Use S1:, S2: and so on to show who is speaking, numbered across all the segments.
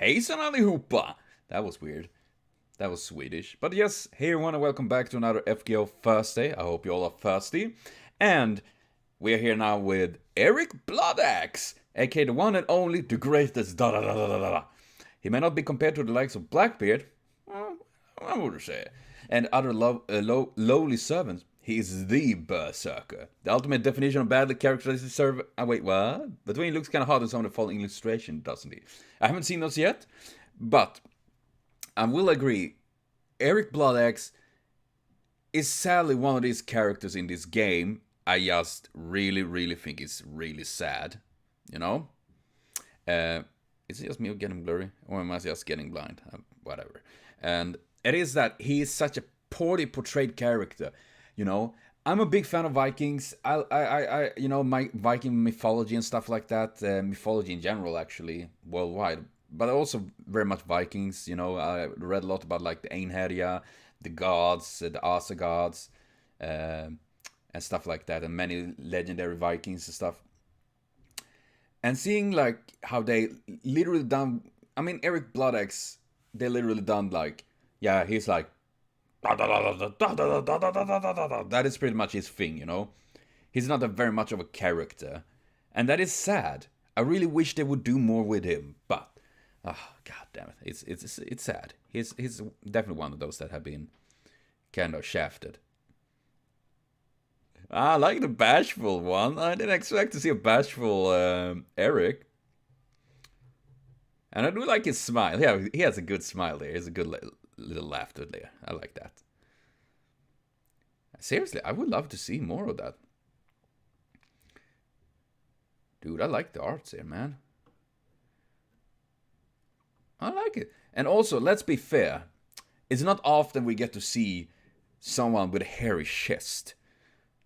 S1: Hejsan allihopa! That was weird. That was Swedish. But yes, hey everyone and welcome back to another FGO Thirstday. I hope you all are thirsty. And we're here now with Eric Bloodaxe, aka the one and only, the greatest da da da da da da. He may not be compared to the likes of Blackbeard, well, I wouldn't say, and other lowly servants. He is the berserker. The ultimate definition of badly characterized server. Wait, what? But when he looks kind of hard in some of the following illustration, doesn't he? I haven't seen those yet, but I will agree. Eric Bloodaxe is sadly one of these characters in this game. I just really think is really sad. You know? Is it just me getting blurry? Or am I just getting blind? Whatever. And it is that he is such a poorly portrayed character. You know, I'm a big fan of Vikings. You know, my Viking mythology and stuff like that. Mythology in general, actually, worldwide. But also very much Vikings. You know, I read a lot about like the Einherja, the gods, the Asa gods, and stuff like that, and many legendary Vikings and stuff. And seeing like how they literally done. I mean, Eric Bloodaxe, they literally done like, yeah, he's like. That is pretty much his thing, you know. He's not very much of a character, and that is sad. I really wish they would do more with him, but god damn it, it's sad. He's definitely one of those that have been kind of shafted. I like the bashful one. I didn't expect to see a bashful Eric, and I do like his smile. Yeah, he has a good smile there. He has a good little laughter there. I like that. Seriously, I would love to see more of that. Dude, I like the arts here, man. I like it. And also, let's be fair. It's not often we get to see someone with a hairy chest,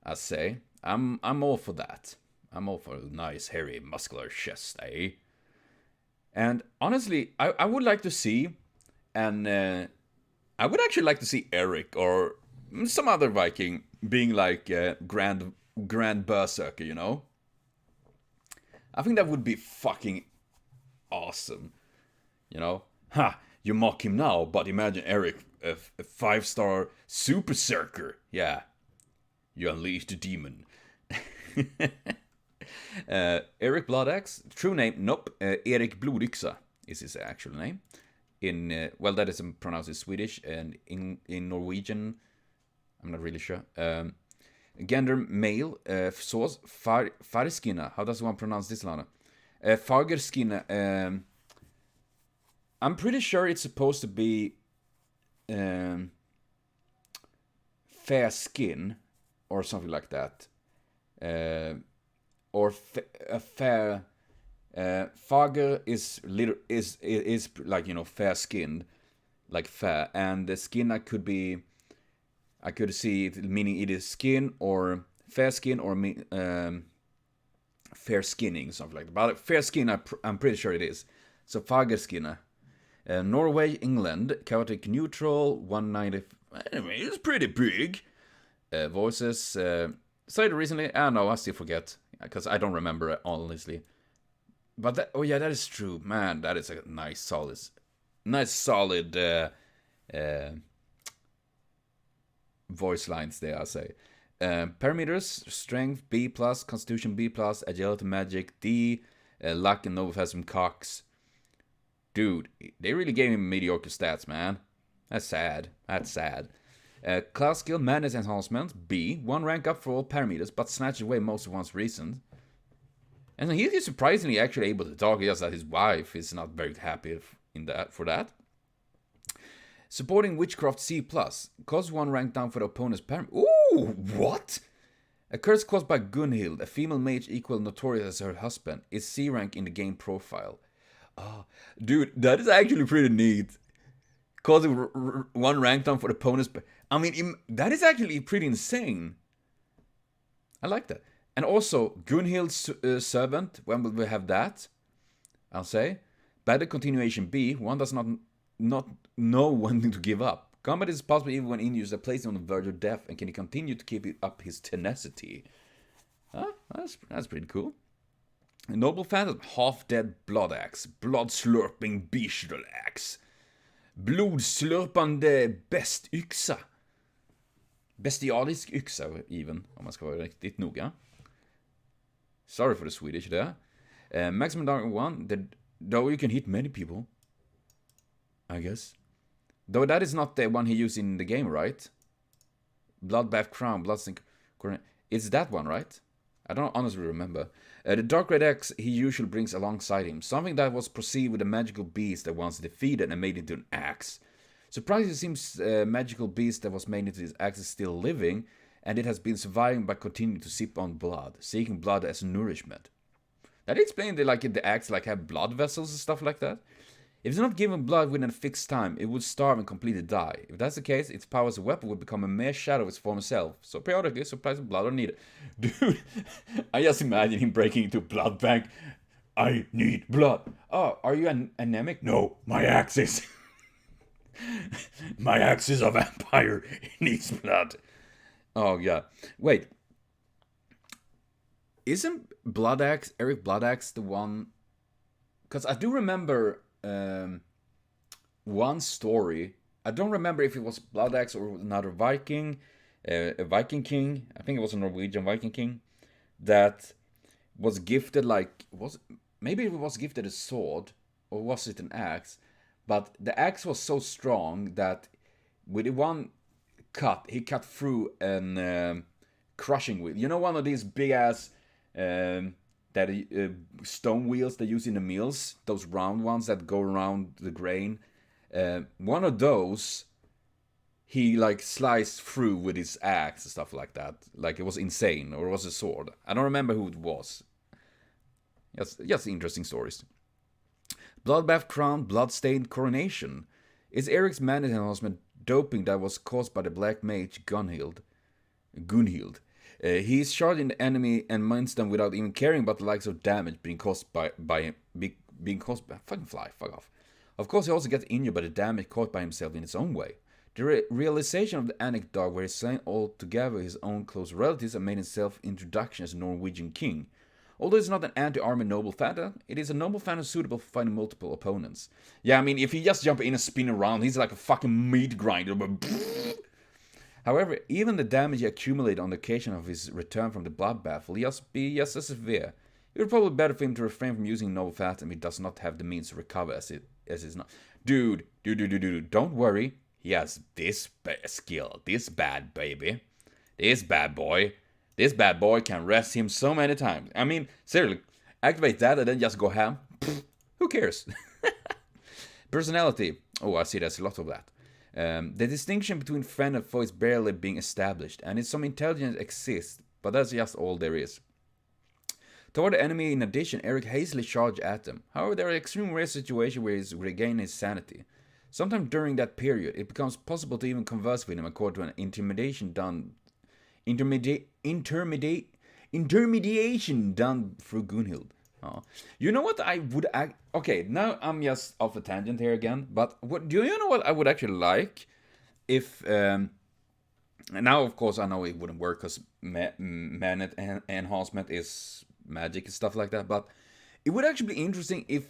S1: I say. I'm all for that. I'm all for a nice, hairy, muscular chest, eh? And honestly, I would like to see, and I would actually like to see Eric or some other Viking being like grand berserker, you know? I think that would be fucking awesome. You know? Ha! You mock him now, but imagine Eric, a 5-star super berserker. Yeah. You unleash the demon. Eric Bloodaxe, true name, nope. Erik Blodixa is his actual name. In well, that is pronounced in Swedish, and in Norwegian, I'm not really sure. Gender male, source Farskinna. How does one pronounce this, Lana? Fagerskinna. I'm pretty sure it's supposed to be fair skin or something like that, or a fair. Fager is like, you know, fair skinned, like fair, and the skin I could see it meaning either skin or fair skin or fair skinning, something like that. But fair skin, I'm pretty sure it is. So Fagerskinna, Norway, England, chaotic neutral, 190. Anyway, it's pretty big. Voices, cited recently. No, I still forget because I don't remember it, honestly. But that, oh yeah, that is true, man. That is a nice solid voice lines there, I say. Parameters: strength B+, constitution B+, agility magic D, luck and novoplasm Cox. Dude, they really gave him mediocre stats, man. That's sad. Class skill madness enhancement B, 1 rank up for all parameters, but snatches away most of one's reasons. And he is surprisingly actually able to talk, just that his wife is not very happy for that. Supporting Witchcraft C+. Cause 1 rank down for the opponent's parameter. Ooh, what? A curse caused by Gunhild, a female mage equal notorious as her husband, is C rank in the game profile. Oh, dude, that is actually pretty neat. Causing 1 rank down for the opponent's. I mean, that is actually pretty insane. I like that. And also, Gunhild's servant, when will we have that? I'll say. Battle continuation B, one does not know when to give up. Combat is possible even when in-user are placed on the verge of death, and can he continue to keep up his tenacity? Huh? That's pretty cool. A noble phantom, half-dead Bloodaxe, blood-slurping Beastalaxe, blodslurpande bestyxa. Bestialisk yxa even, om man ska vara riktigt noga. Sorry for the Swedish there. Maximum damage 1, though you can hit many people, I guess. Though that is not the one he used in the game, right? Bloodbath Crown, Bloodstink. It's that one, right? I don't honestly remember. The Dark Red Axe he usually brings alongside him. Something that was perceived with a magical beast that once defeated and made into an axe. Surprisingly, it seems magical beast that was made into this axe is still living, and it has been surviving by continuing to sip on blood, seeking blood as nourishment. That explains the axe have blood vessels and stuff like that. If it's not given blood within a fixed time, it would starve and completely die. If that's the case, its power as a weapon would become a mere shadow of its former self. So periodically, supplies of blood are needed. Dude, I just imagine him breaking into a blood bank. I need blood. Oh, are you anemic? No, my axe is. My axe is a vampire. It needs blood. Oh, yeah. Wait. Isn't Bloodaxe, Eric Bloodaxe, the one... Because I do remember... one story. I don't remember if it was Bloodaxe or another Viking, a Viking king. I think it was a Norwegian Viking king that was gifted maybe it was gifted a sword, or was it an axe? But the axe was so strong that with one cut, he cut through an crushing wheel. You know, one of these big ass stone wheels they use in the mills, those round ones that go around the grain. One of those he sliced through with his axe and stuff like that. It was insane, or it was a sword. I don't remember who it was. Just interesting stories. Bloodbath Crown, Bloodstained Coronation. Is Eric's man enhancement doping that was caused by the black mage Gunhild? He is charging the enemy and minds them without even caring about the likes of damage being caused by fucking fly, fuck off. Of course, he also gets injured by the damage caused by himself in his own way. The realization of the anecdote where he slain altogether his own close relatives and made himself introduction as a Norwegian king. Although it's not an anti-armor noble phantom, it is a noble phantom suitable for fighting multiple opponents. Yeah, I mean, if he just jump in and spin around, he's like a fucking meat grinder. However, even the damage he accumulated on the occasion of his return from the bloodbath will just be just as severe. It would probably be better for him to refrain from using noble phantom if he does not have the means to recover as is not. Dude, don't worry. He has this skill, this bad baby, this bad boy. This bad boy can rest him so many times. I mean, seriously, activate that and then just go ham. Pfft, who cares? Personality. Oh, I see there's a lot of that. The distinction between friend and foe is barely being established, and some intelligence exists, but that's just all there is. Toward the enemy, in addition, Eric hastily charged at them. However, there are extreme rare situations where he's regained his sanity. Sometime during that period, it becomes possible to even converse with him according to an intermediation done through Gunhild. Oh. You know what I would okay, now I'm just off a tangent here again, but do you know what I would actually like if now of course I know it wouldn't work because man enhancement is magic and stuff like that, but it would actually be interesting if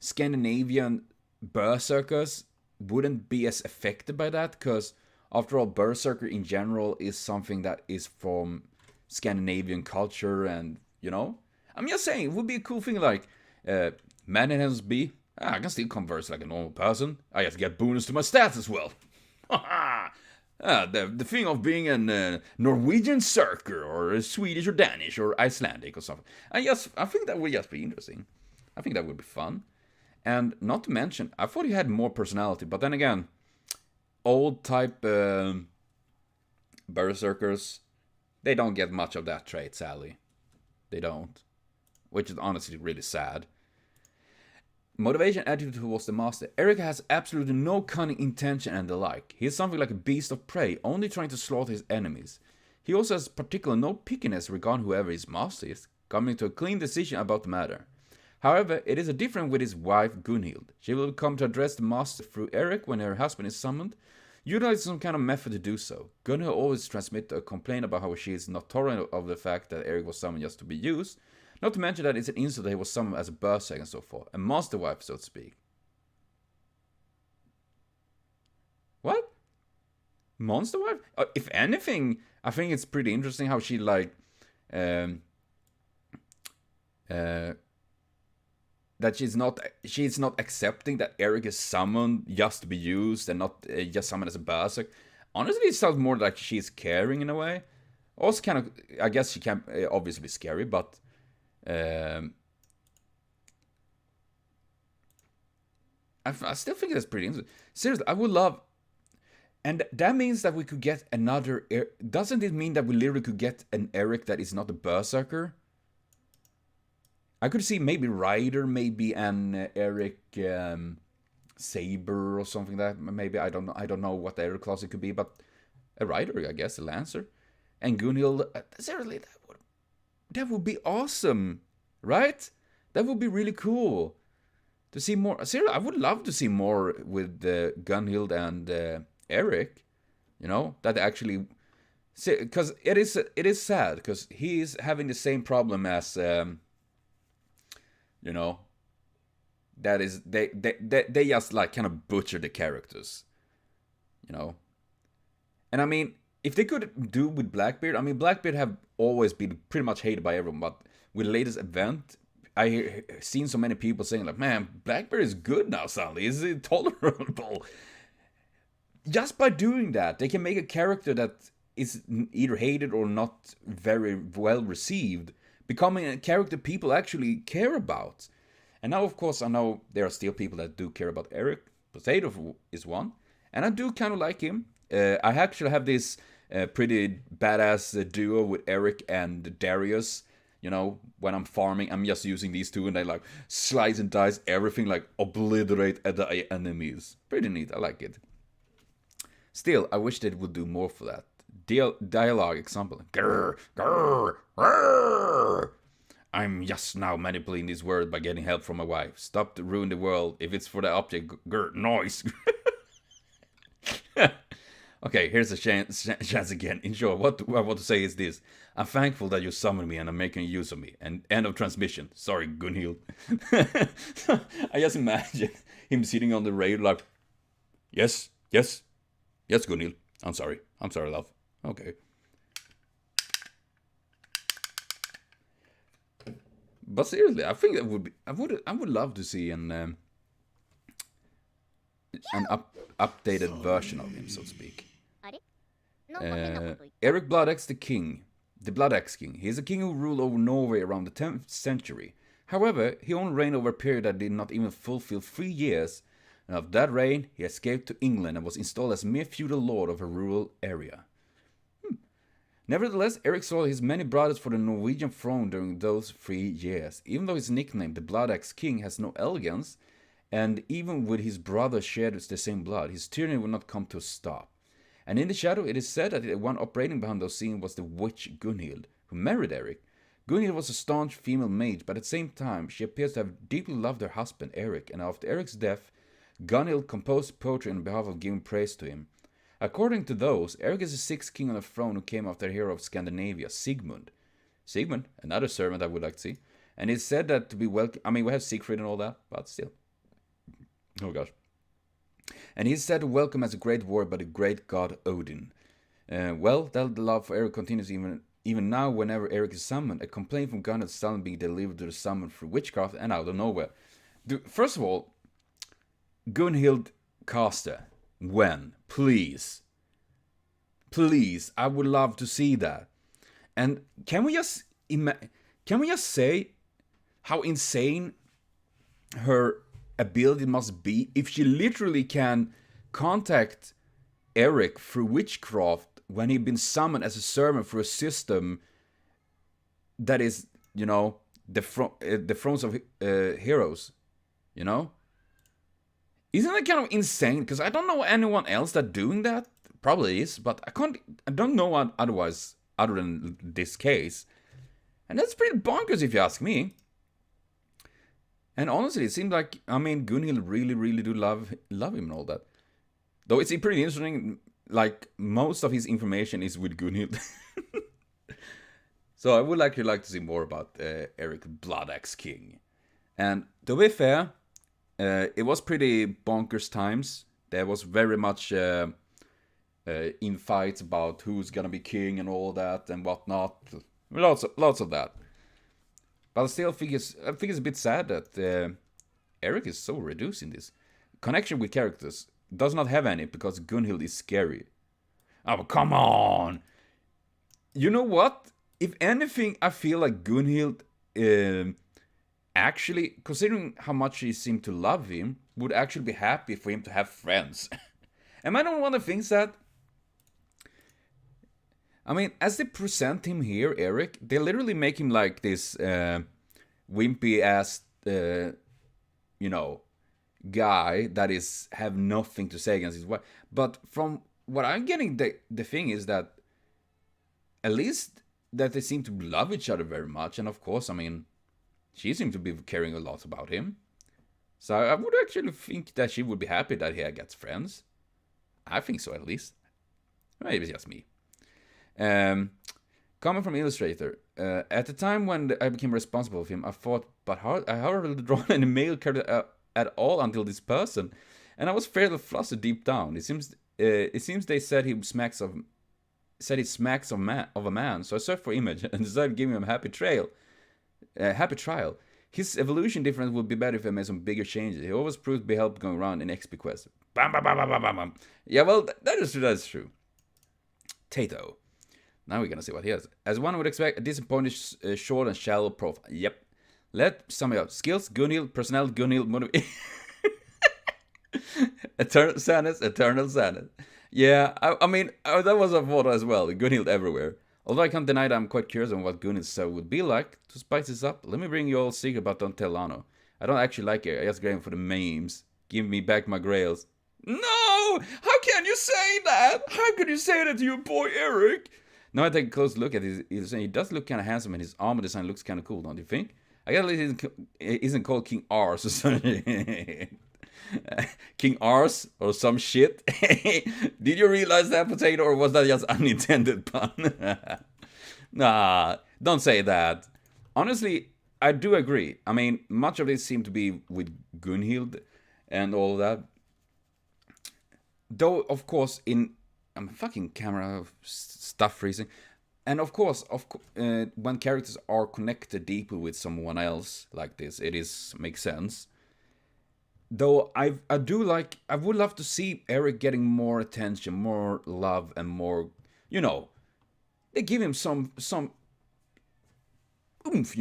S1: Scandinavian berserkers wouldn't be as affected by that, because after all, berserker in general is something that is from Scandinavian culture, and you know, I'm just saying it would be a cool thing like man enhancement B. I can still converse like a normal person. I just get bonus to my stats as well. The thing of being a Norwegian berserker or a Swedish or Danish or Icelandic or something. I think that would just be interesting. I think that would be fun. And not to mention, I thought he had more personality, but then again, old type berserkers, they don't get much of that trait, sadly. They don't. Which is honestly really sad. Motivation, attitude towards the master. Eric has absolutely no cunning intention and the like. He is something like a beast of prey, only trying to slaughter his enemies. He also has particular no pickiness regarding whoever his master is, coming to a clean decision about the matter. However, it is a different with his wife Gunhild. She will come to address the master through Eric when her husband is summoned, utilizing some kind of method to do so. Gunhild always transmits a complaint about how she is not tolerant of the fact that Eric was summoned just to be used, Not to mention that it's an insult that he was summoned as a berserk and so forth. A monster wife, so to speak. What? Monster wife? If anything, I think it's pretty interesting how she like that she's not accepting that Eric is summoned just to be used and not just summoned as a berserk. Honestly, it sounds more like she's caring in a way. Also, kind of, I guess she can obviously be scary, but I still think that's pretty interesting. Seriously, I would love. And that means that we could get another... Doesn't it mean that we literally could get an Eric that is not a berserker? I could see maybe Ryder, maybe an Eric Saber or something like that. Maybe, I don't know what the Eric class it could be, but a Ryder, I guess, a Lancer. And Gunhild, seriously, that would be awesome, right? That would be really cool. To see more... Seriously, I would love to see more with Gunhild and... Eric, you know, that actually, because it is sad because he's having the same problem as you know, that is they just like kind of butcher the characters, you know. And I mean, if they could do with Blackbeard, I mean, Blackbeard have always been pretty much hated by everyone, but with the latest event, I seen so many people saying like, man, Blackbeard is good now suddenly, is it tolerable? Just by doing that, they can make a character that is either hated or not very well received, becoming a character people actually care about. And now, of course, I know there are still people that do care about Eric. Potato is one. And I do kind of like him. I actually have this pretty badass duo with Eric and Darius. You know, when I'm farming, I'm just using these two and they like slice and dice everything, like obliterate the enemies. Pretty neat, I like it. Still, I wish they would do more for that. Dialogue example. Grr, grr, grr. I'm just now manipulating this word by getting help from my wife. Stop to ruin the world. If it's for the object, grr, noise. Okay, here's a chance again. In short, what I want to say is this. I'm thankful that you summoned me and are making use of me. And end of transmission. Sorry, Gunhild. I just imagine him sitting on the rail like, yes, yes. Yes, Gunhild. I'm sorry, love. Okay. But seriously, I think that would be. I would love to see an updated version of him, so to speak. Eric Bloodaxe the King, the Bloodaxe King. He is a king who ruled over Norway around the 10th century. However, he only reigned over a period that did not even fulfill 3 years. And after that reign, he escaped to England and was installed as mere feudal lord of a rural area. Nevertheless, Eric saw his many brothers for the Norwegian throne during those 3 years. Even though his nickname, the Bloodaxe King, has no elegance, and even with his brothers shared the same blood, his tyranny would not come to a stop. And in the shadow, it is said that the one operating behind those scenes was the witch Gunhild, who married Eric. Gunhild was a staunch female mage, but at the same time, she appears to have deeply loved her husband, Eric, and after Eric's death, Gunhild composed poetry on behalf of giving praise to him. According to those, Eric is the sixth king on the throne who came after the hero of Scandinavia, Sigmund. Sigmund, another servant I would like to see. And it's said that to be welcome. I mean, we have Siegfried and all that, but still. Oh gosh. And he's said to welcome as a great warrior by the great god Odin. Well, that love for Eric continues even now whenever Eric is summoned. A complaint from Gunhild suddenly being delivered to the summon through witchcraft and out of nowhere. First of all, Gunhild caster, when? Please. Please, I would love to see that. And can we just say how insane her ability must be if she literally can contact Eric through witchcraft when he'd been summoned as a servant through a system that is, you know, the thrones of heroes, you know? Isn't that kind of insane? Because I don't know anyone else that's doing that. Probably is, but I don't know what otherwise other than this case. And that's pretty bonkers if you ask me. And honestly, it seems like, I mean, Gunhild really do love him and all that. Though it's pretty interesting, like, most of his information is with Gunhild. So I would actually like to see more about Eric Bloodaxe King. And to be fair, it was pretty bonkers times. There was very much in fights about who's gonna be king and all that and whatnot. Lots of that. But I still think it's a bit sad that Eric is so reduced in this. Connection with characters does not have any because Gunhild is scary. Oh, come on! You know what? If anything, I feel like Gunhild, actually, considering how much she seemed to love him, would actually be happy for him to have friends. Am I the one that thinks that? I mean, as they present him here, Eric, they literally make him like this wimpy ass, you know, guy that is have nothing to say against his wife. But from what I'm getting, the thing is that at least that they seem to love each other very much, and of course, I mean, she seems to be caring a lot about him. So I would actually think that she would be happy that he gets friends. I think so, at least. Maybe it's just me. Comment from Illustrator. At the time when I became responsible for him, I thought, but I hardly drawn any male character at all until this person, and I was fairly flustered deep down. It seems they said he smacks of a man. So I searched for image and decided to give him a happy trial. His evolution difference would be better if I made some bigger changes. He always proved to be helped going around in XP quest. Bam, bam, bam, bam, bam, bam. Yeah, well, that is true. Tato. Now we're gonna see what he has. As one would expect, a disappointed, short and shallow profile. Yep. Let some out. Skills, Gunhild, personality, Gunhild, motivation. Eternal sadness. Yeah, I mean, that was a photo as well. Gunhild everywhere. Although I can't deny that I'm quite curious on what Gunhild's show would be like. To spice this up, let me bring you all a secret, but don't tell Lano. I don't actually like it. I just grab him for the memes. Give me back my grails. No! How can you say that? How could you say that to your boy Eric? Now I take a close look at his he does look kind of handsome, and his armor design looks kind of cool, don't you think? I guess it isn't called King Ars or something. King Ars or some shit. Did you realize that, Potato, or was that just unintended pun? Nah, don't say that. Honestly, I do agree. I mean, much of this seemed to be with Gunhild and all that. Though, of course, I'm fucking camera stuff freezing. And of course, when characters are connected deeply with someone else like this, makes sense. Though I would love to see Eric getting more attention, more love, and more, they give him some oomph,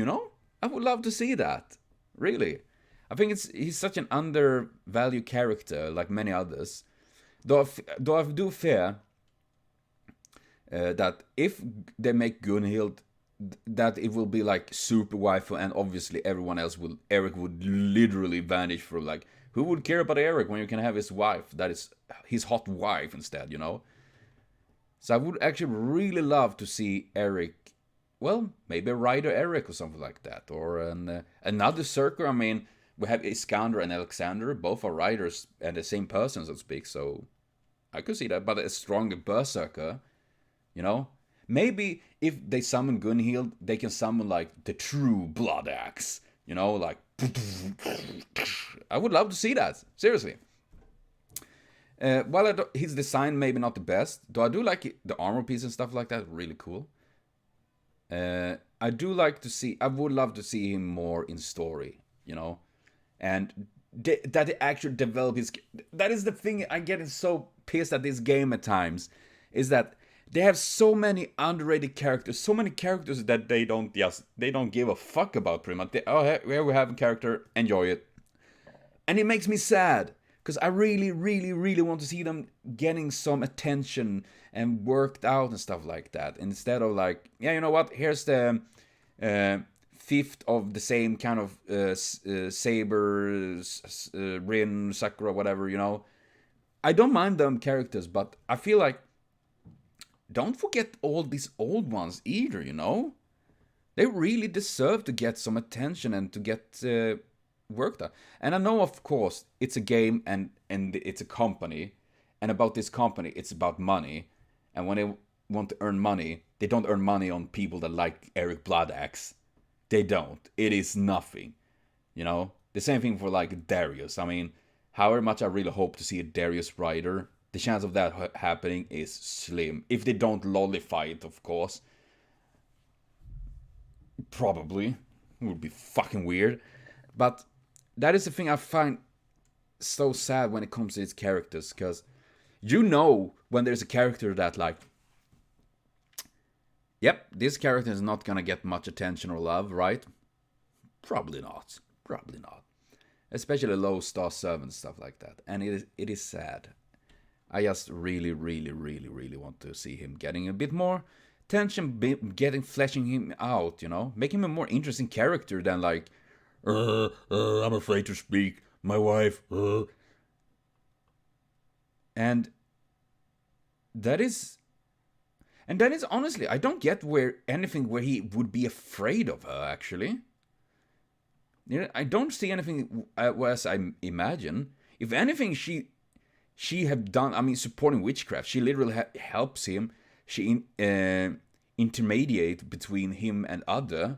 S1: I would love to see that, really. I think he's such an undervalued character, like many others. Though I do fear that if they make Gunhild, that it will be like super waifu, and obviously Eric would literally vanish from, like, who would care about Eric when you can have his wife, that is his hot wife instead, So I would actually really love to see Eric, well, maybe a Rider Eric or something like that, or another Circer. I mean, we have Iskander and Alexander, both are riders and the same person, so to speak, so I could see that, but a stronger Berserker, Maybe if they summon Gunhild, they can summon, like, the true Bloodaxe, like, I would love to see that, seriously. While his design maybe not the best, though I do like the armor piece and stuff like that, really cool. I would love to see him more in story, and that they actually develop his. That is the thing I get so pissed at this game at times, is that they have so many underrated characters, so many characters that they don't give a fuck about, pretty much. Here we have a character, enjoy it. And it makes me sad, because I really, really, really want to see them getting some attention and worked out and stuff like that, instead of like, yeah, you know what, here's the fifth of the same kind of Saber, Rin, Sakura, whatever, I don't mind them characters, but I feel like, don't forget all these old ones either, They really deserve to get some attention and to get worked out. And I know, of course, it's a game and it's a company. And about this company, it's about money. And when they want to earn money, they don't earn money on people that like Eric Bloodaxe. They don't. It is nothing. You know? The same thing for like Darius. I mean, however much I really hope to see a Darius rider, the chance of that happening is slim. If they don't lollify it, of course. Probably. It would be fucking weird. But that is the thing I find so sad when it comes to these characters. Because you know when there's a character that like, yep, this character is not gonna get much attention or love, right? Probably not. Probably not. Especially low star 7 stuff like that. And it is sad. I just really want to see him getting a bit more tension, fleshing him out, you know? Make him a more interesting character than like, I'm afraid to speak, my wife, And that is honestly, I don't get anything where he would be afraid of her, actually. You know, I don't see anything as I imagine. If anything, she have done, I mean, supporting witchcraft. She literally helps him. She intermediate between him and other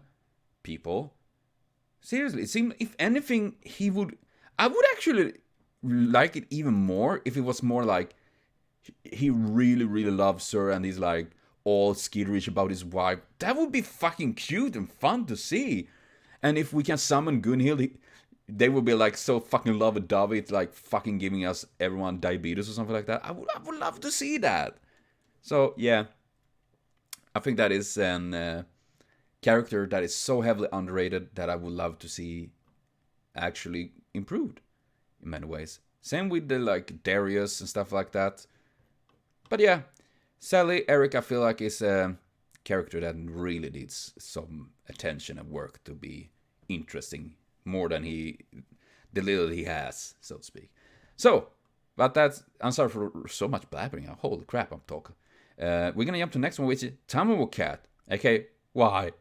S1: people. Seriously, it seems, if anything, I would actually like it even more if it was more like he really loves her and he's like all skitterish about his wife. That would be fucking cute and fun to see. And if we can summon Gunhild, they would be like so fucking lovey-dovey. It's like fucking giving us everyone diabetes or something like that. I would love to see that. So yeah, I think that is an character that is so heavily underrated that I would love to see actually improved in many ways. Same with the like Darius and stuff like that. But yeah, sadly, Eric I feel like is a character that really needs some attention and work to be interesting more than the little he has, so to speak. So, but I'm sorry for so much blabbering. Holy crap, I'm talking. We're gonna jump to the next one, which is Tamamo Cat. Okay, why?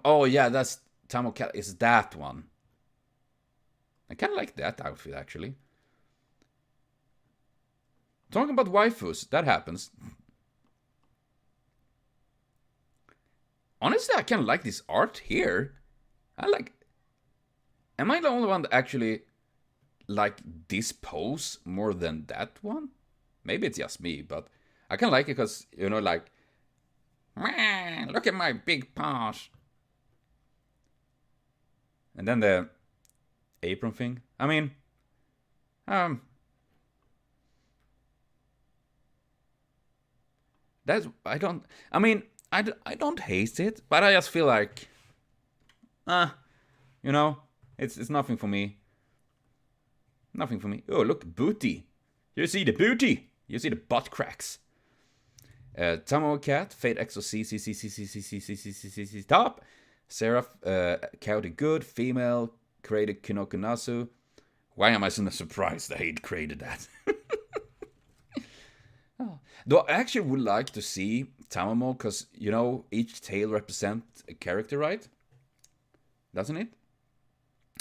S1: Oh yeah, that's Tamamo Cat. Is that one? I kind of like that outfit actually. Talking about waifus, that happens. Honestly, I kind of like this art here. Am I the only one that actually like this pose more than that one? Maybe it's just me, but I kind of like it because, you know, like, look at my big paws. And then the apron thing. I mean, I don't hate it, but I just feel like, you know, it's nothing for me. Nothing for me. Oh, look, booty. You see the booty. You see the butt cracks. Tamamo Cat, Fate Exo C, top. Seraph, Chaotic Good, female, created Kinoko Nasu. Why am I so surprised that he created that? Though I actually would like to see Tamamo, because, you know, each tail represents a character, right? Doesn't it?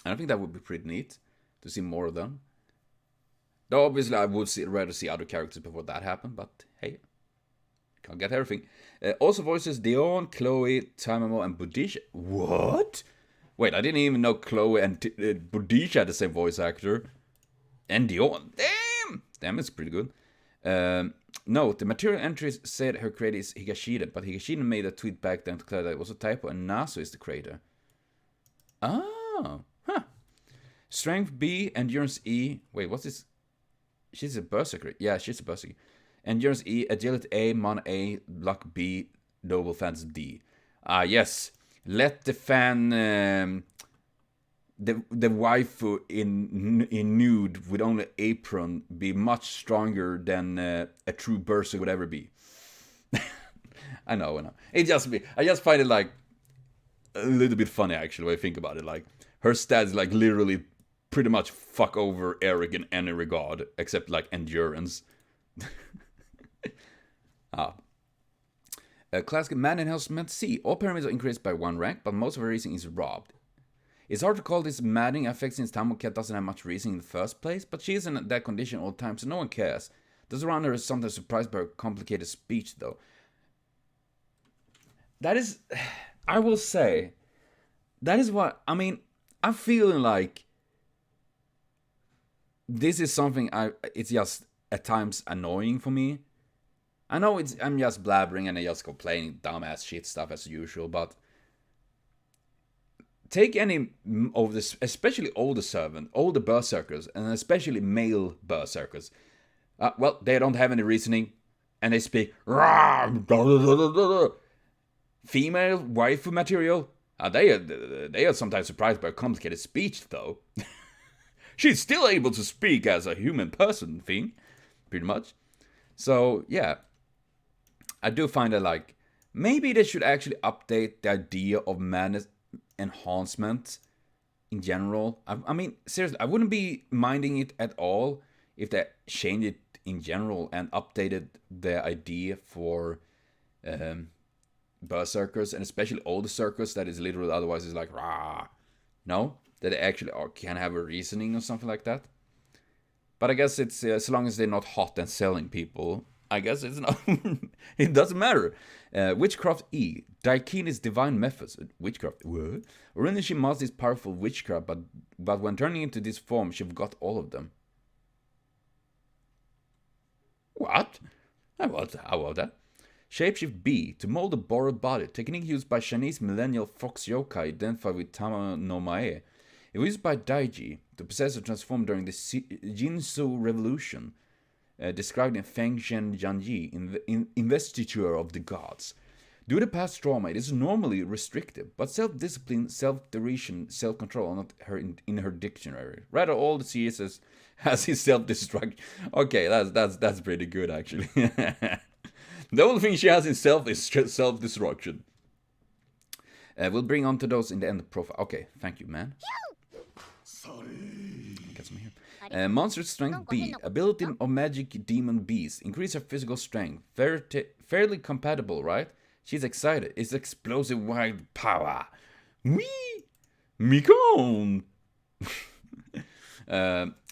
S1: And I think that would be pretty neat to see more of them. Though obviously I would rather see other characters before that happened, but hey, can't get everything. Also voices Dion, Chloe, Tamamo, and Budisha. What? Wait, I didn't even know Chloe and Budisha had the same voice actor. And Dion. Damn, it's pretty good. Note, the material entries said her creator is Higashida, but Higashida made a tweet back then to declare that it was a typo and Nasu is the creator. Oh, huh. Strength B, Endurance E. Wait, what's this? She's a Berserker. Yeah, she's a Berserker. Endurance E, Agility A, Mon A, Luck B, Noble Fans D. Yes. Let the fan, the waifu in nude with only apron be much stronger than a true Berserker would ever be. I know. I just find it like a little bit funny actually when I think about it. Like her stats like literally pretty much fuck over Eric in any regard except like endurance. Classic man enhancement C. All pyramids are increased by 1 rank, but most of her reasoning is robbed. It's hard to call this maddening effect since Tamamo Cat doesn't have much reasoning in the first place, but she is in that condition all the time, so no one cares. This runner is sometimes surprised by her complicated speech, though. That is, I will say, that is what, I mean, I'm feeling like this is something it's just at times annoying for me. I know I'm just blabbering and I just complaining dumbass shit stuff as usual, but take any of this, especially older berserkers, and especially male berserkers. Well, they don't have any reasoning, and they speak female waifu material. They are sometimes surprised by complicated speech, though. She's still able to speak as a human person thing, pretty much. So, yeah. I do find that, like, maybe they should actually update the idea of madness enhancement in general. I mean, seriously, I wouldn't be minding it at all if they changed it in general and updated the idea for berserkers, and especially older berserkers that is literally otherwise is like, rah. No? That they actually can have a reasoning or something like that. But I guess it's as long as they're not hot and selling people, I guess it's not. It doesn't matter. Witchcraft E. Daikini's divine methods. Witchcraft. What? Originally she mastered this powerful witchcraft, but when turning into this form, she forgot all of them. What? How about that? Shapeshift B. To mold a borrowed body. Technique used by Chinese millennial fox yokai identified with Tamamo no Mae. It was used by Daiji to possess or transform during the Jinsu Revolution, described in Feng Shen Jianyi in Investiture of the Gods. Due to past trauma, it is normally restrictive, but self-discipline, self-derision, self-control are not in her dictionary. Rather, all the CSS has his self-destruction. Okay, that's pretty good, actually. The only thing she has in self is self-destruction. We'll bring on to those in the end profile. Okay, thank you, man. Get some here. Monster Strength B. Ability of Magic Demon Beast. Increase her physical strength. Fairly compatible, right? She's excited. It's explosive wild power. Wee! Mikon!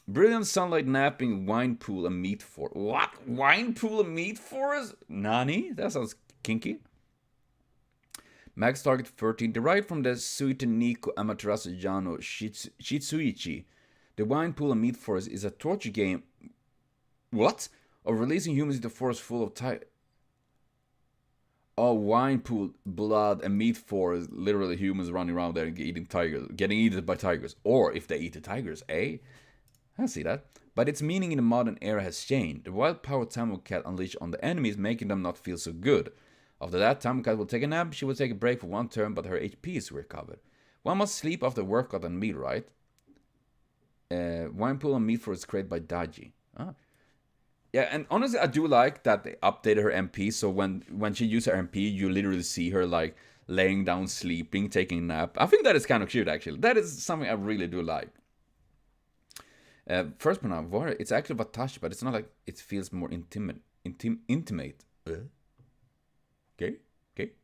S1: Brilliant sunlight napping wine pool and meat for. What? Wine pool and meat forest? Nani? That sounds kinky. Max target 13. Derived from the Suite Nico Amaterasu Jano Shitsuichi. The wine pool and meat forest is a torture game. What? Of releasing humans into a forest full of wine pool, blood, and meat forest. Literally humans running around there and getting eaten by tigers. Or if they eat the tigers, eh? I see that. But its meaning in the modern era has changed. The wild power Tamamo Cat unleashed on the enemies, making them not feel so good. After that, Tamamo Cat will take a nap. She will take a break for one turn, but her HP is recovered. One must sleep after workout and meal, right? Wine pool and meat forest created by Daiji. Yeah, and honestly, I do like that they updated her MP. So when she uses her MP, you literally see her like laying down, sleeping, taking a nap. I think that is kind of cute, actually. That is something I really do like. First pronoun, Vara. It's actually Watashi, but it's not like it feels more intimate. Okay. I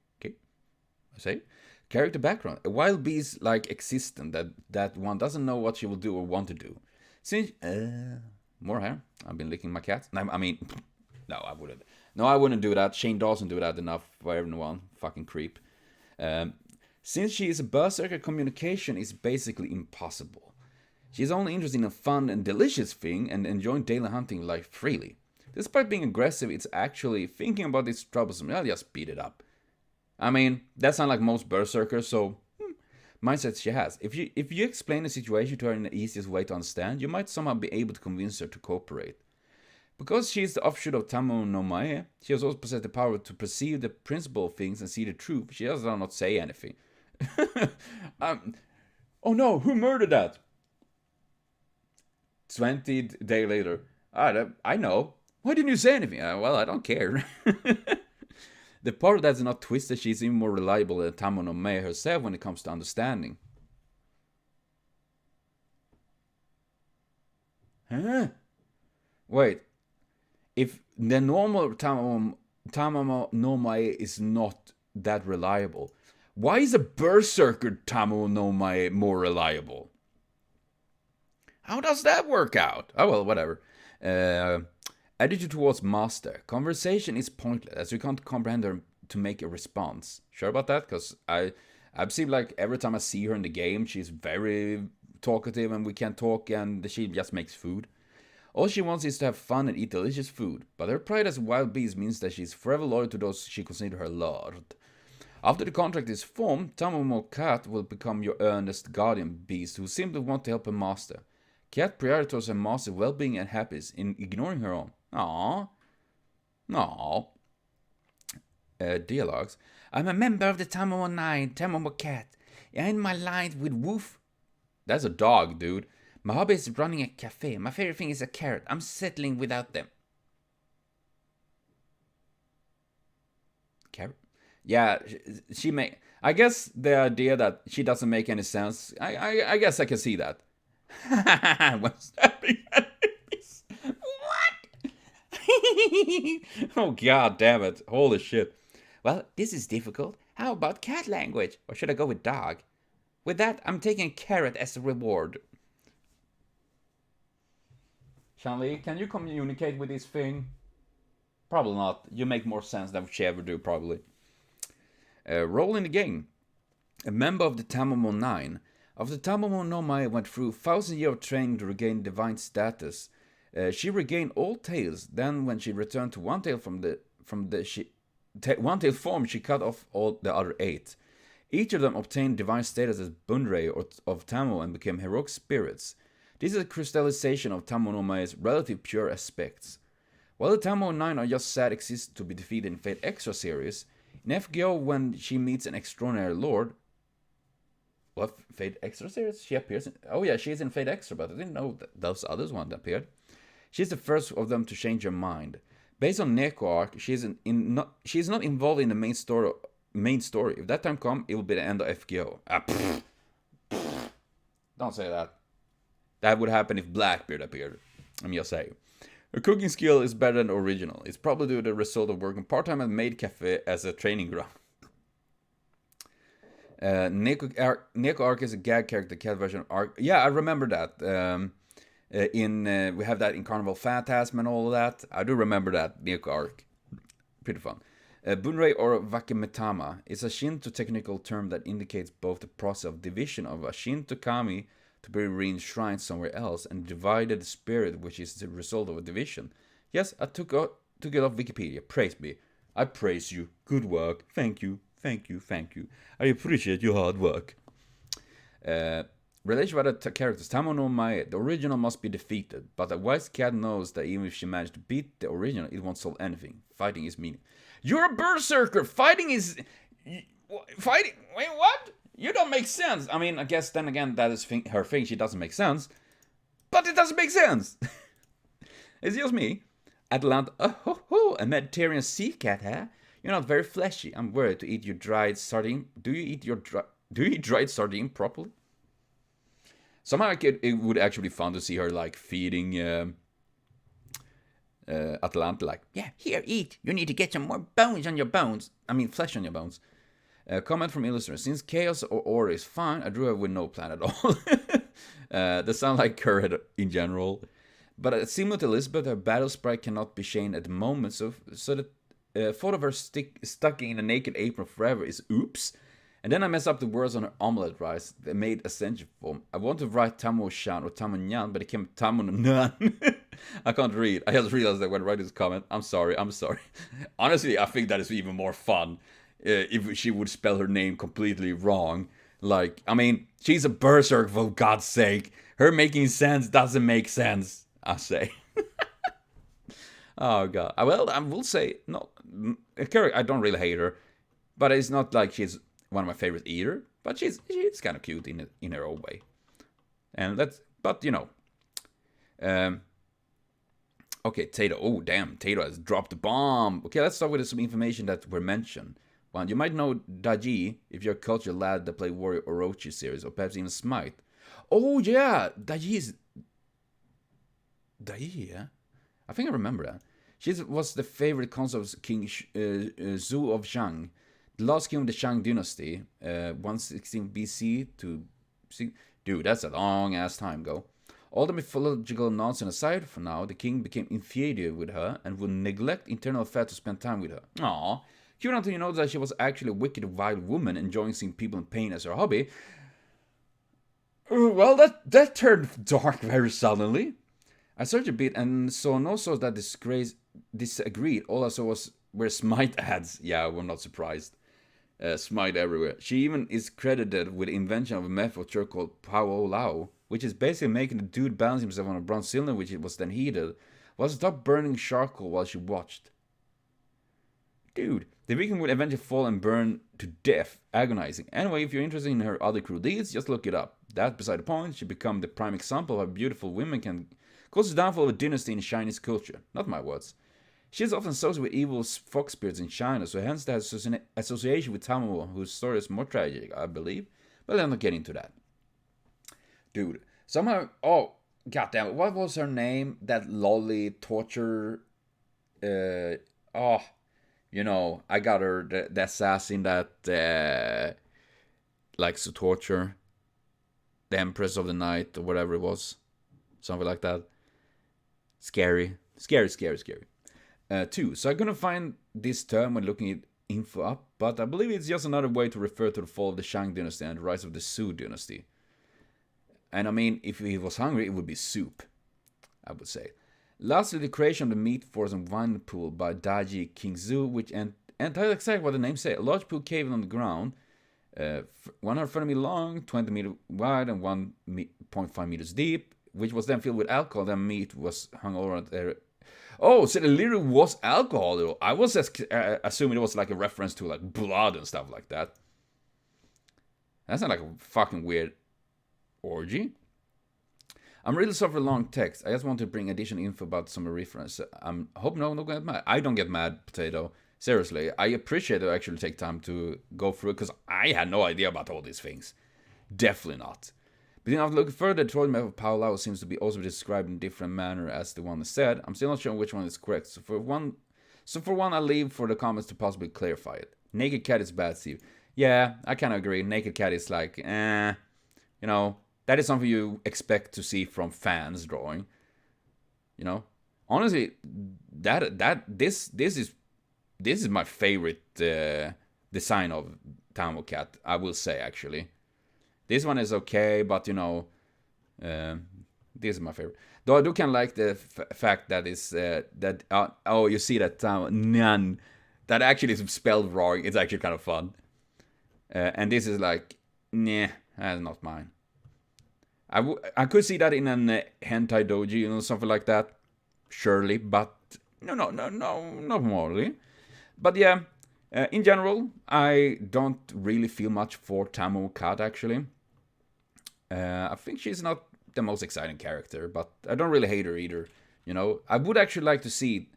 S1: say. Character background. A wild beast like existent that one doesn't know what she will do or want to do. Since more hair. I've been licking my cat. I mean, no, I wouldn't. No, I wouldn't do that. Shane Dawson do that enough for everyone. Fucking creep. Since she is a berserker, communication is basically impossible. She is only interested in a fun and delicious thing and enjoying daily hunting life freely. Despite being aggressive, it's actually thinking about this troublesome. I'll just beat it up. I mean, that sounds like most berserkers, so mindset she has. If you explain the situation to her in the easiest way to understand, you might somehow be able to convince her to cooperate. Because she is the offshoot of Tamamo no Mae, she has also possessed the power to perceive the principle of things and see the truth. She does not say anything. Oh no, who murdered that? 20 days later. I know. Why didn't you say anything? Well, I don't care. The part that's not twisted, she's even more reliable than Tamamo no Mae herself when it comes to understanding. Huh? Wait. If the normal Tamamo no Mae is not that reliable, why is a berserker Tamamo no Mae more reliable? How does that work out? Oh well, whatever. Attitude towards master. Conversation is pointless as you can't comprehend her to make a response. Sure about that? Because I've seen like every time I see her in the game, she's very talkative and we can't talk and she just makes food. All she wants is to have fun and eat delicious food, but her pride as a wild beast means that she's forever loyal to those she considers her lord. After the contract is formed, Tamamo Cat will become your earnest guardian beast who simply want to help her master. Cat prioritizes her master's well-being and happiness in ignoring her own. Aww. Aww. Dialogues. I'm a member of the Tamamo 9, Tamamo Cat. I'm in my line with Woof. That's a dog, dude. My hobby is running a cafe. My favorite thing is a carrot. I'm settling without them. Carrot? Yeah, she may. I guess the idea that she doesn't make any sense. I guess I can see that. What's happening? What? Oh god damn it! Holy shit! Well, this is difficult. How about cat language? Or should I go with dog? With that, I'm taking carrot as a reward. Shanli, can you communicate with this thing? Probably not. You make more sense than she ever do, probably. Role in the game. A member of the Tamamo 9. After Tamamo no Mae went through 1,000 years of training to regain divine status, she regained all tails. Then, when she returned to one tail one tail form, she cut off all the other 8. Each of them obtained divine status as Yonrei of Tamamo and became heroic spirits. This is a crystallization of Tamamo no Mae's relative pure aspects. While the Tamamo 9 are just sad exists to be defeated in Fate Extra series, in FGO when she meets an extraordinary lord... What? Fate Extra series? She appears in... Oh yeah, she is in Fate Extra, but I didn't know that those others one appeared. She's the first of them to change her mind. Based on Neko arc, she is not involved in the main story. If that time comes, it will be the end of FGO. Don't say that. That would happen if Blackbeard appeared. I'm just saying. Her cooking skill is better than the original. It's probably due to the result of working part-time at Maid Cafe as a training ground. Neko arc is a gag character, cat version arc. Yeah, I remember that. We have that in Carnival Phantasm and all of that. I do remember that Neko arc. Pretty fun. Bunrei or Wakimetama is a Shinto technical term that indicates both the process of division of a Shinto kami to be re-enshrined somewhere else and divided spirit, which is the result of a division. Yes, I took it off Wikipedia. Praise me. I praise you. Good work. Thank you. Thank you. Thank you. I appreciate your hard work. Relation with the characters. Tamamo no Mae. The original must be defeated, but a wise cat knows that even if she managed to beat the original, it won't solve anything. Fighting is meaning. You're a berserker! Fighting is... Fighting... Wait, what? You don't make sense. I mean, I guess then again, that is her thing. She doesn't make sense. But it doesn't make sense. It's just me. Atlanta. Oh, ho, ho, a Mediterranean sea cat, huh? You're not very fleshy. I'm worried to eat your dried sardine. Do you eat dried sardine properly? Somehow it would actually be fun to see her like feeding Atlanta like, yeah, here, eat. You need to get some more bones on your bones. I mean, flesh on your bones. Comment from Illustrator. Since chaos or order is fine, I drew her with no plan at all. That sounds like her in general. But similar to Elizabeth, her battle sprite cannot be chained at the moment, so the thought of her stuck in a naked apron forever is oops. And then I mess up the words on her omelette rice that made essential form. I want to write Tamo-shan or Tamo-nyan, but it came Tamo-nan. I can't read. I just realized that when writing this comment. I'm sorry. Honestly, I think that is even more fun if she would spell her name completely wrong. Like, I mean, she's a berserk, for God's sake. Her making sense doesn't make sense, I say. Oh, God. Well, I will say, no, I don't really hate her. But it's not like she's one of my favorites either. But she's kind of cute in her own way. And that's, but, you know. Okay, Tato. Oh, damn. Tato has dropped a bomb. Okay, let's start with some information that were mentioned. One, you might know Daji if you're a culture lad that play Warrior Orochi series, or perhaps even Smite. Oh, yeah. Daji, yeah? I think I remember that. She was the favorite consort of King Zhou of Shang, the last king of the Shang dynasty, 116 BC to... Dude, that's a long-ass time ago. All the mythological nonsense aside for now, the king became infatuated with her and would neglect internal affairs to spend time with her. Aww. Cute until you know that she was actually a wicked, wild woman enjoying seeing people in pain as her hobby. Well, that turned dark very suddenly. I searched a bit and saw no source that disagreed. All I saw were Smite ads. Yeah, we're not surprised. Smite everywhere. She even is credited with the invention of a method of called Pow Lao, which is basically making the dude balance himself on a bronze cylinder, which it was then heated, while she stopped burning charcoal while she watched. Dude, the Viking would eventually fall and burn to death, agonizing. Anyway, if you're interested in her other cruel deeds, just look it up. That beside the point, she become the prime example of how beautiful women can cause the downfall of a dynasty in Chinese culture. Not my words. She is often associated with evil fox spirits in China, so hence the association with Tamamo, whose story is more tragic, I believe. But I'm not getting into that. Dude, somehow, oh, goddamn, what was her name? That lolly torture, you know, I got her, the assassin that likes to torture the Empress of the Night, or whatever it was. Something like that. Scary. Scary. Two, so I couldn't find this term when looking at info up, but I believe it's just another way to refer to the fall of the Shang dynasty and the rise of the Su dynasty. And I mean, if he was hungry, it would be soup, I would say. Lastly, the creation of the meat forest and wine pool by Daji Kingzu, which and that's exactly what the name says. A large pool caved on the ground, 130 meters long, 20 meters wide, and 1.5 meters deep, which was then filled with alcohol. Then meat was hung over there. Oh, so it literally was alcohol, though. I was assuming it was like a reference to like blood and stuff like that. That's not like a fucking weird orgy. I'm really sorry for long text. I just want to bring additional info about some reference. Hope no one get mad. I don't get mad, Potato. Seriously, I appreciate that I actually take time to go through it because I had no idea about all these things. Definitely not. But after looking further, the Trojan method of Pow Lao seems to be also described in a different manner as the one is said. I'm still not sure which one is correct. So for one, I'll leave for the comments to possibly clarify it. Naked Cat is bad, Steve. Yeah, I kind of agree. Naked Cat is like, you know, that is something you expect to see from fans drawing. You know, honestly, this is my favorite design of Tamamo Cat. I will say actually. This one is okay, but you know, this is my favorite. Though I do kind of like the fact that is you see that none that actually is spelled wrong. It's actually kind of fun. And this is like, nah, that's not mine. I could see that in an hentai doji, you know, something like that, surely, but no, not morally. But yeah, in general, I don't really feel much for Tamamo Cat actually. I think she's not the most exciting character, but I don't really hate her either. You know, I would actually like to see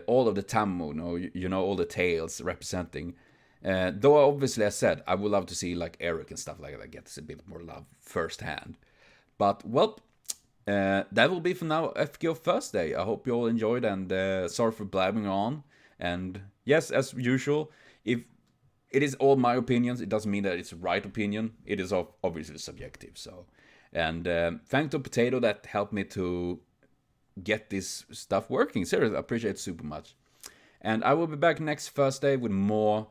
S1: all of the Tamamo, you know, all the tales representing. Though obviously, I said I would love to see like Eric and stuff like that gets a bit more love firsthand. But well, that will be for now. FGO Thirstday. I hope you all enjoyed, and sorry for blabbing on. And yes, as usual, if it is all my opinions, it doesn't mean that it's the right opinion. It is obviously subjective. So, and thank to Potato that helped me to get this stuff working. Seriously, I appreciate it super much. And I will be back next Thursday with more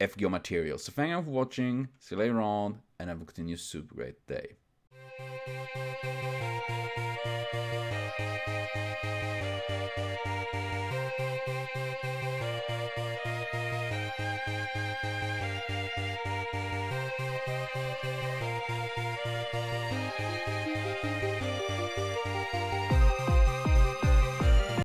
S1: FGO material. So thank you for watching. See you later on, and have a continued super great day.